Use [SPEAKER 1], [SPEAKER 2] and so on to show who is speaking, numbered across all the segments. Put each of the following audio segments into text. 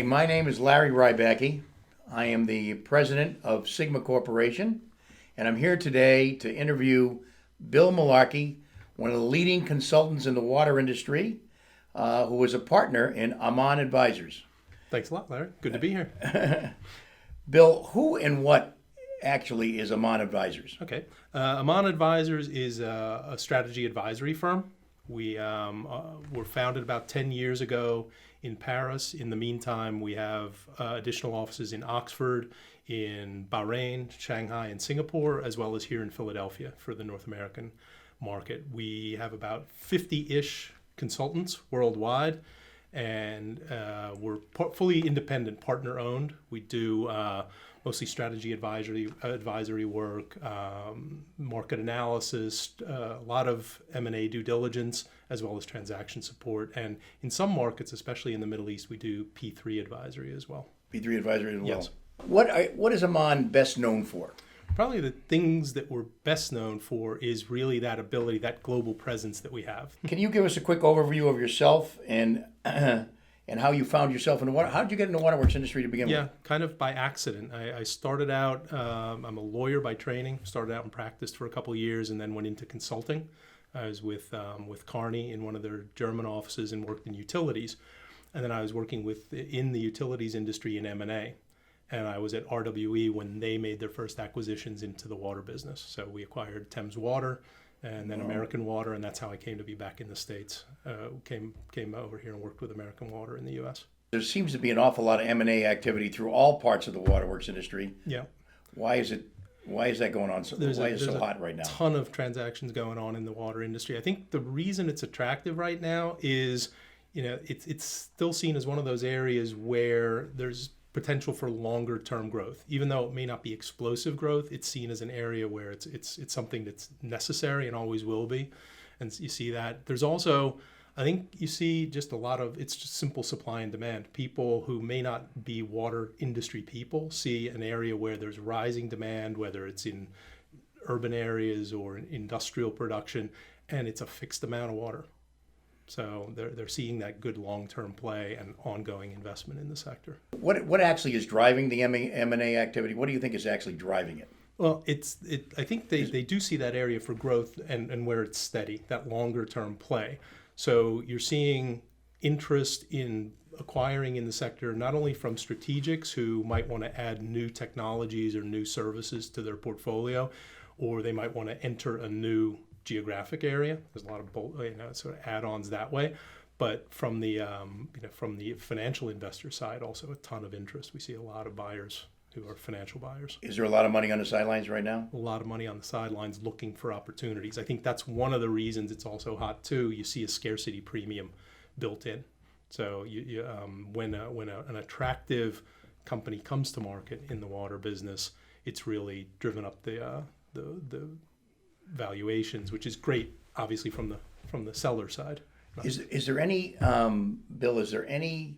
[SPEAKER 1] my name is Larry Rybacki. I am the president of Sigma Corporation, and I'm here today to interview Bill Malarkey, one of the leading consultants in the water industry, who is a partner in Amane Advisors.
[SPEAKER 2] Thanks a lot, Larry. Good to be here.
[SPEAKER 1] Bill, who and what actually is Amane Advisors?
[SPEAKER 2] Okay. Amane Advisors is a strategy advisory firm. We were founded about 10 years ago in Paris. In the meantime, we have additional offices in Oxford, in Bahrain, Shanghai, and Singapore, as well as here in Philadelphia for the North American market. We have about 50-ish consultants worldwide, and we're fully independent, partner-owned. We do mostly strategy advisory work, market analysis, a lot of M&A due diligence, as well as transaction support. And in some markets, especially in the Middle East, we do P3 advisory as well.
[SPEAKER 1] P3 advisory as well.
[SPEAKER 2] Yes.
[SPEAKER 1] What is Amane best known for?
[SPEAKER 2] Probably the things that we're best known for is really that ability, that global presence that we have.
[SPEAKER 1] Can you give us a quick overview of yourself and how you found yourself in the water? How did you get in the waterworks industry to begin with?
[SPEAKER 2] Yeah, kind of by accident. I started out, I'm a lawyer by training, started out and practiced for a couple of years and then went into consulting. I was with Carney in one of their German offices and worked in utilities. And then I was working in the utilities industry in M&A. And I was at RWE when they made their first acquisitions into the water business. So we acquired Thames Water and then American Water, and that's how I came to be back in the States. Came over here and worked with American Water in the U.S.
[SPEAKER 1] There seems to be an awful lot of M&A activity through all parts of the waterworks industry.
[SPEAKER 2] Yeah.
[SPEAKER 1] Why is that going on? Why is it so hot right now?
[SPEAKER 2] There's a ton of transactions going on in the water industry. I think the reason it's attractive right now is, it's still seen as one of those areas where there's potential for longer term growth. Even though it may not be explosive growth, it's seen as an area where it's something that's necessary and always will be. And you see that. There's also, I think you see just a lot of, it's just simple supply and demand. People who may not be water industry people see an area where there's rising demand, whether it's in urban areas or industrial production, and it's a fixed amount of water. So they're seeing that good long-term play and ongoing investment in the sector.
[SPEAKER 1] What actually is driving the M&A activity? What do you think is actually driving it?
[SPEAKER 2] Well, I think they do see that area for growth and where it's steady, that longer-term play. So you're seeing interest in acquiring in the sector, not only from strategics who might want to add new technologies or new services to their portfolio, or they might want to enter a new geographic area. There's a lot of sort of add-ons that way, but from the financial investor side, also a ton of interest. We see a lot of buyers who are financial buyers.
[SPEAKER 1] Is there a lot of money on the sidelines right now?
[SPEAKER 2] A lot of money on the sidelines looking for opportunities. I think that's one of the reasons it's also hot too. You see a scarcity premium built in. So when an attractive company comes to market in the water business, it's really driven up the valuations, which is great, obviously from the seller side.
[SPEAKER 1] Is there any Bill? Is there any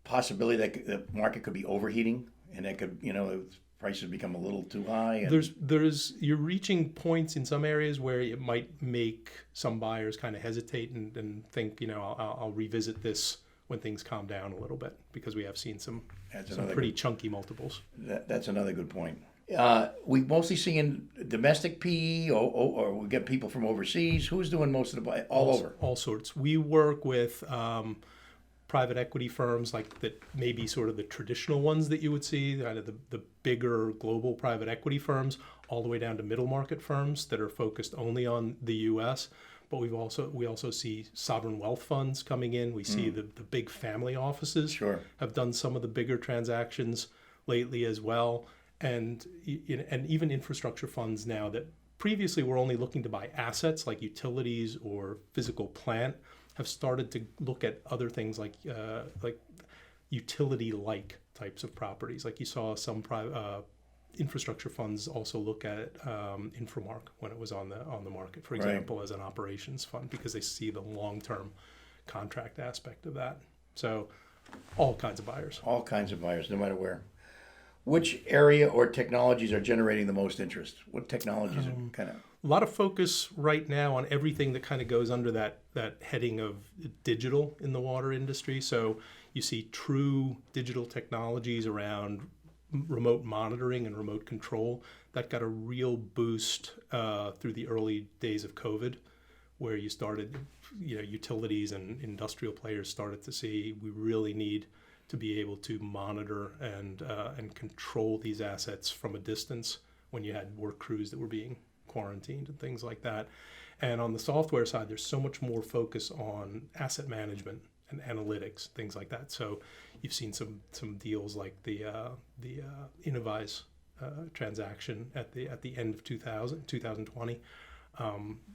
[SPEAKER 1] possibility that the market could be overheating and that could prices become a little too high?
[SPEAKER 2] You're reaching points in some areas where it might make some buyers kind of hesitate and think I'll revisit this when things calm down a little bit, because we have seen some pretty chunky multiples.
[SPEAKER 1] That's another good point. We mostly see in domestic PE, or we get people from overseas. Who's doing most of the buy? Over?
[SPEAKER 2] All sorts. We work with private equity firms like that, maybe sort of the traditional ones that you would see, kind of the bigger global private equity firms, all the way down to middle market firms that are focused only on the U.S. But we also see sovereign wealth funds coming in. We see the big family offices have done some of the bigger transactions lately as well. And even infrastructure funds now that previously were only looking to buy assets like utilities or physical plant have started to look at other things like utility-like types of properties. Like you saw some infrastructure funds also look at Inframark when it was on the market, for example, as an operations fund, because they see the long-term contract aspect of that. So all kinds of buyers.
[SPEAKER 1] All kinds of buyers, no matter where. Which area or technologies are generating the most interest? What technologies are kind of?
[SPEAKER 2] A lot of focus right now on everything that kind of goes under that heading of digital in the water industry. So You see true digital technologies around remote monitoring and remote control that got a real boost through the early days of COVID, where you started, utilities and industrial players started to see we really need to be able to monitor and control these assets from a distance when you had work crews that were being quarantined and things like that. And on the software side, there's so much more focus on asset management and analytics, things like that. So you've seen some deals like the Innovise transaction at the end of 2020.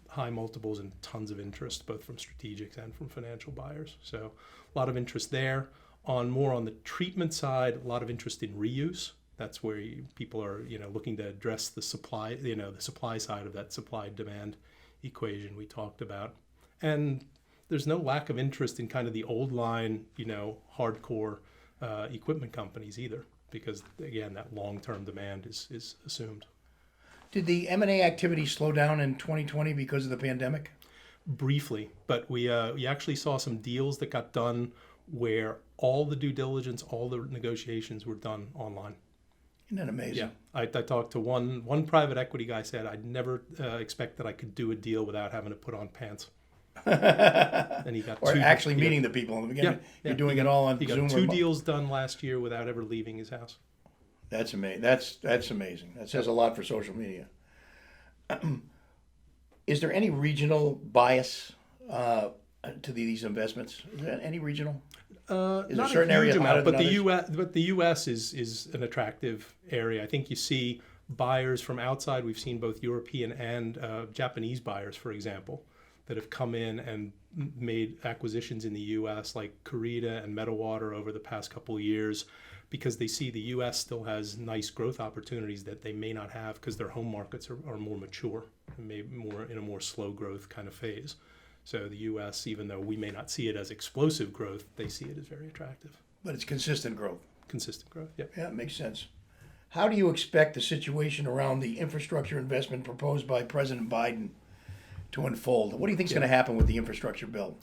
[SPEAKER 2] High multiples and tons of interest, both from strategics and from financial buyers. So a lot of interest there. On the treatment side, a lot of interest in reuse. That's where people are, looking to address the supply, the supply side of that supply-demand equation we talked about. And there's no lack of interest in kind of the old line, hardcore equipment companies either, because again, that long-term demand is assumed.
[SPEAKER 1] Did the M&A activity slow down in 2020 because of the pandemic?
[SPEAKER 2] Briefly, but we actually saw some deals that got done where all the due diligence, all the negotiations were done online.
[SPEAKER 1] Isn't that amazing?
[SPEAKER 2] Yeah, I talked to one private equity guy, said I'd never expect that I could do a deal without having to put on pants. And he got
[SPEAKER 1] meeting the people in the beginning.
[SPEAKER 2] Yeah,
[SPEAKER 1] You're doing it all on Zoom.
[SPEAKER 2] He got 2 deals done last year without ever leaving his house.
[SPEAKER 1] That's amazing. That's amazing. That says a lot for social media. Is there any regional bias to these investments? Is there any regional?
[SPEAKER 2] Not a certain area amount, but the U.S. is an attractive area. I think you see buyers from outside. We've seen both European and Japanese buyers, for example, that have come in and made acquisitions in the U.S. like Kurita and Metawater over the past couple of years, because they see the U.S. still has nice growth opportunities that they may not have because their home markets are more mature and maybe more in a more slow growth kind of phase. So the U.S., even though we may not see it as explosive growth, they see it as very attractive.
[SPEAKER 1] But it's consistent growth.
[SPEAKER 2] Consistent growth, yeah.
[SPEAKER 1] Yeah, it makes sense. How do you expect the situation around the infrastructure investment proposed by President Biden to unfold? What do you think is going to happen with the infrastructure bill?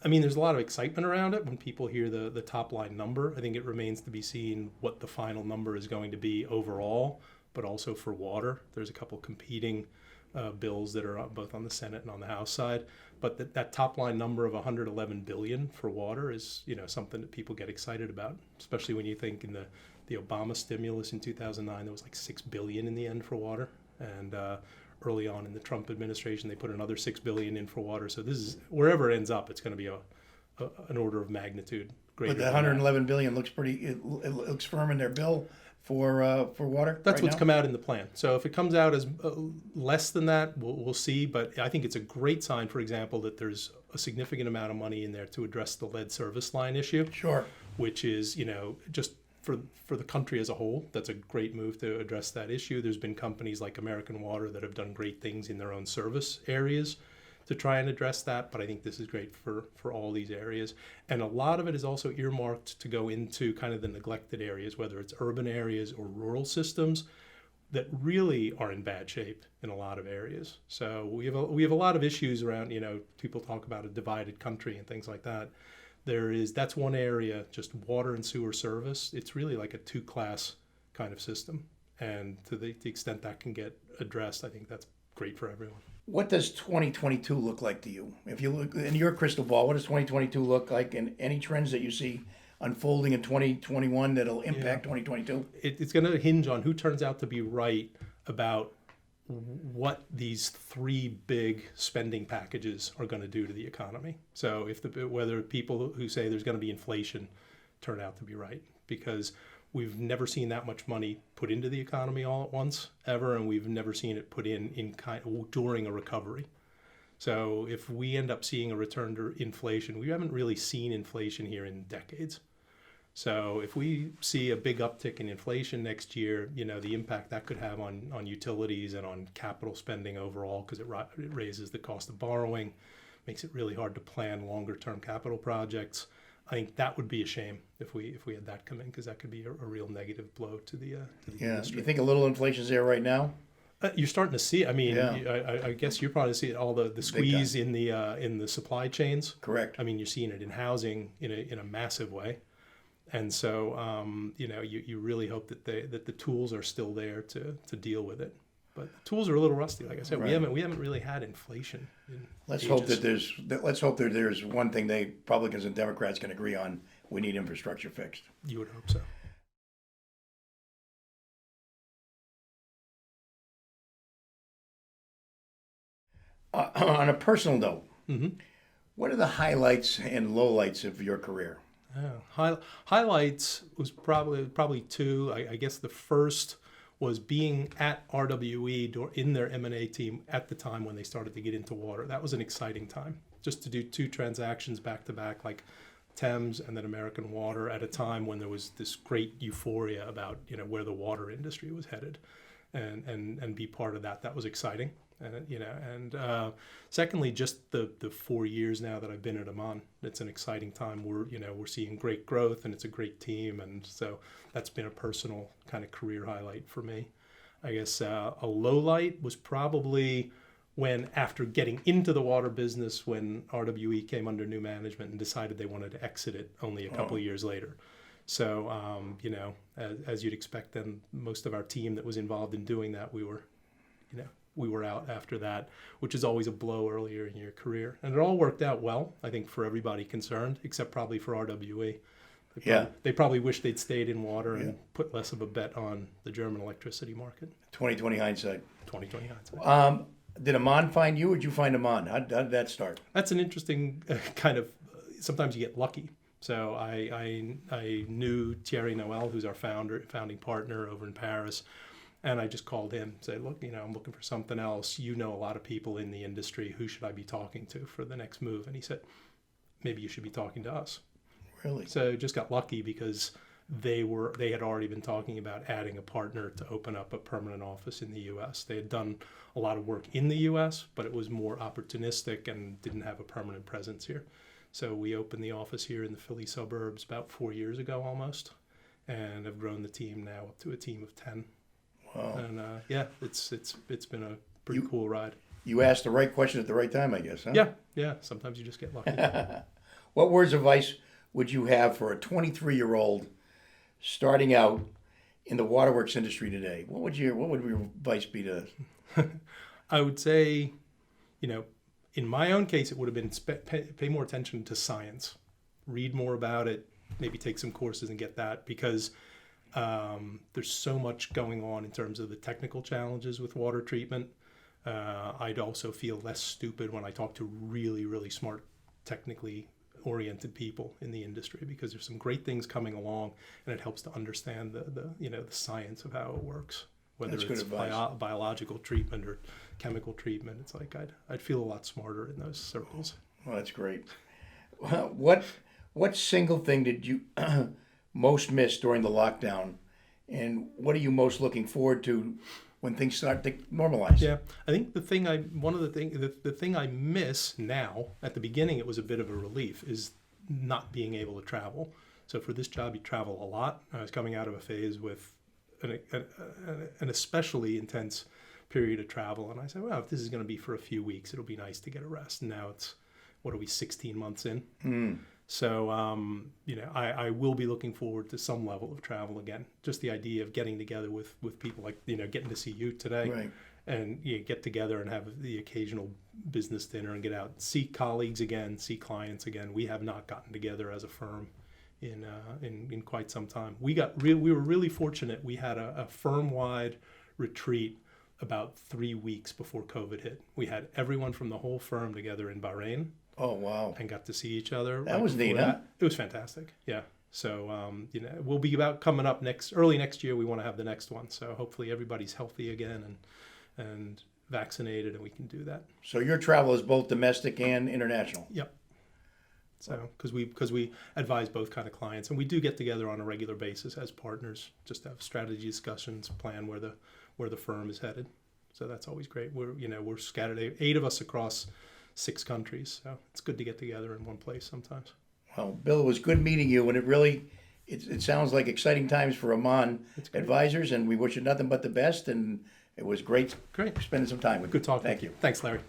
[SPEAKER 2] I mean, there's a lot of excitement around it when people hear the top line number. I think it remains to be seen what the final number is going to be overall, but also for water. There's a couple competing bills that are both on the Senate and on the House side. But that top line number of $111 billion for water is, something that people get excited about, especially when you think in the Obama stimulus in 2009, there was like $6 billion in the end for water. And early on in the Trump administration, they put another $6 billion in for water. So this is, wherever it ends up, it's going to be an order of magnitude greater.
[SPEAKER 1] But the $111 billion looks it looks firm in their bill for water.
[SPEAKER 2] That's what's come out in the plan. So if it comes out as less than that, we'll see. But I think it's a great sign, for example, that there's a significant amount of money in there to address the lead service line issue.
[SPEAKER 1] Sure.
[SPEAKER 2] Which is, just for the country as a whole, that's a great move to address that issue. There's been companies like American Water that have done great things in their own service areas to try and address that, but I think this is great for all these areas. And a lot of it is also earmarked to go into kind of the neglected areas, whether it's urban areas or rural systems that really are in bad shape in a lot of areas. So we have a lot of issues around, people talk about a divided country and things like that. That's one area, just water and sewer service. It's really like a 2-class kind of system. And to the extent that can get addressed, I think that's great for everyone.
[SPEAKER 1] What does 2022 look like to you? If you look in your crystal ball, what does 2022 look like, and any trends that you see unfolding in 2021 that'll impact 2022?
[SPEAKER 2] It's going to hinge on who turns out to be right about what these 3 big spending packages are going to do to the economy. So whether people who say there's going to be inflation turn out to be right, because we've never seen that much money put into the economy all at once ever, and we've never seen it put in during a recovery. So if we end up seeing a return to inflation, we haven't really seen inflation here in decades. So if we see a big uptick in inflation next year, the impact that could have on utilities and on capital spending overall, because it raises the cost of borrowing, makes it really hard to plan longer term capital projects. I think that would be a shame if we had that come in, because that could be a real negative blow to the industry.
[SPEAKER 1] You think a little inflation's there right now?
[SPEAKER 2] You're starting to see. I mean, I guess you're probably seeing all the squeeze in the supply chains.
[SPEAKER 1] Correct.
[SPEAKER 2] I mean, you're seeing it in housing in a massive way. And so, you really hope that the tools are still there to deal with it. But the tools are a little rusty. Like I said,
[SPEAKER 1] Right.
[SPEAKER 2] we haven't really had inflation in
[SPEAKER 1] Let's
[SPEAKER 2] ages.
[SPEAKER 1] hope let's hope that there's one thing Republicans and Democrats can agree on. We need infrastructure fixed.
[SPEAKER 2] You would hope so.
[SPEAKER 1] On a personal note,
[SPEAKER 2] Mm-hmm.
[SPEAKER 1] what are the highlights and lowlights of your career?
[SPEAKER 2] Highlights was probably two. I guess the first was being at RWE in their M&A team at the time when they started to get into water. That was an exciting time. Just to do two transactions back to back, like Thames and then American Water, at a time when there was this great euphoria about where the water industry was headed, and be part of that. That was exciting. And secondly, just the 4 years now that I've been at Amane, it's an exciting time. We're seeing great growth, and it's a great team, and so that's been a personal kind of career highlight for me. I guess a low light was probably when, after getting into the water business, when RWE came under new management and decided they wanted to exit it only a couple of years later. So as you'd expect, then most of our team that was involved in doing that, we were out after that, which is always a blow earlier in your career. And it all worked out well, I think, for everybody concerned, except probably for RWE. They probably wish they'd stayed in water and put less of a bet on the German electricity market.
[SPEAKER 1] 2020 hindsight.
[SPEAKER 2] 2020 hindsight.
[SPEAKER 1] Did Amane find you, or did you find Amane? How did that start?
[SPEAKER 2] That's an interesting kind of, sometimes you get lucky. So I knew Thierry Noel, who's our founding partner over in Paris. And I just called him, said, look, I'm looking for something else. You know a lot of people in the industry. Who should I be talking to for the next move? And he said, maybe you should be talking to us.
[SPEAKER 1] Really?
[SPEAKER 2] So just got lucky because they had already been talking about adding a partner to open up a permanent office in the U.S. They had done a lot of work in the U.S., but it was more opportunistic and didn't have a permanent presence here. So we opened the office here in the Philly suburbs about 4 years ago almost, and have grown the team now up to a team of 10.
[SPEAKER 1] Wow.
[SPEAKER 2] And it's been a pretty cool ride.
[SPEAKER 1] You asked the right question at the right time, I guess, huh?
[SPEAKER 2] Yeah. Sometimes you just get lucky.
[SPEAKER 1] What words of advice would you have for a 23-year-old starting out in the waterworks industry today? What would your advice be to?
[SPEAKER 2] I would say, in my own case, it would have been pay more attention to science, read more about it, maybe take some courses and get that, because there's so much going on in terms of the technical challenges with water treatment. I'd also feel less stupid when I talk to really, really smart, technically oriented people in the industry, because there's some great things coming along, and it helps to understand the science of how it works, whether it's biological treatment or chemical treatment. It's like I'd feel a lot smarter in those circles.
[SPEAKER 1] Well, that's great. What single thing did you most miss during the lockdown, and what are you most looking forward to when things start to normalize?
[SPEAKER 2] Yeah, I think the thing I miss now, at the beginning it was a bit of a relief, is not being able to travel. So for this job, you travel a lot. I was coming out of a phase with an especially intense period of travel, and I said, well, if this is going to be for a few weeks, it'll be nice to get a rest. And now it's, 16 months in? So, I will be looking forward to some level of travel again. Just the idea of getting together with people, like, getting to see you today,
[SPEAKER 1] Right.
[SPEAKER 2] And get together and have the occasional business dinner and get out, see colleagues again, see clients again. We have not gotten together as a firm in quite some time. We were really fortunate. We had a firm-wide retreat about 3 weeks before COVID hit. We had everyone from the whole firm together in Bahrain.
[SPEAKER 1] Oh, wow.
[SPEAKER 2] And got to see each other.
[SPEAKER 1] That was neat, huh?
[SPEAKER 2] It was fantastic. Yeah. So, we'll be about coming up early next year. We want to have the next one. So hopefully everybody's healthy again and vaccinated, and we can do that.
[SPEAKER 1] So your travel is both domestic and international?
[SPEAKER 2] Yep. So, because we advise both kind of clients, and we do get together on a regular basis as partners, just to have strategy discussions, plan where the firm is headed. So that's always great. We're scattered, 8 of us across 6 countries, so it's good to get together in one place sometimes.
[SPEAKER 1] Well, Bill, it was good meeting you, and it sounds like exciting times for Amane Advisors, and we wish you nothing but the best, and it was great spending some time with you.
[SPEAKER 2] Good talking.
[SPEAKER 1] Thank you.
[SPEAKER 2] Thanks, Larry.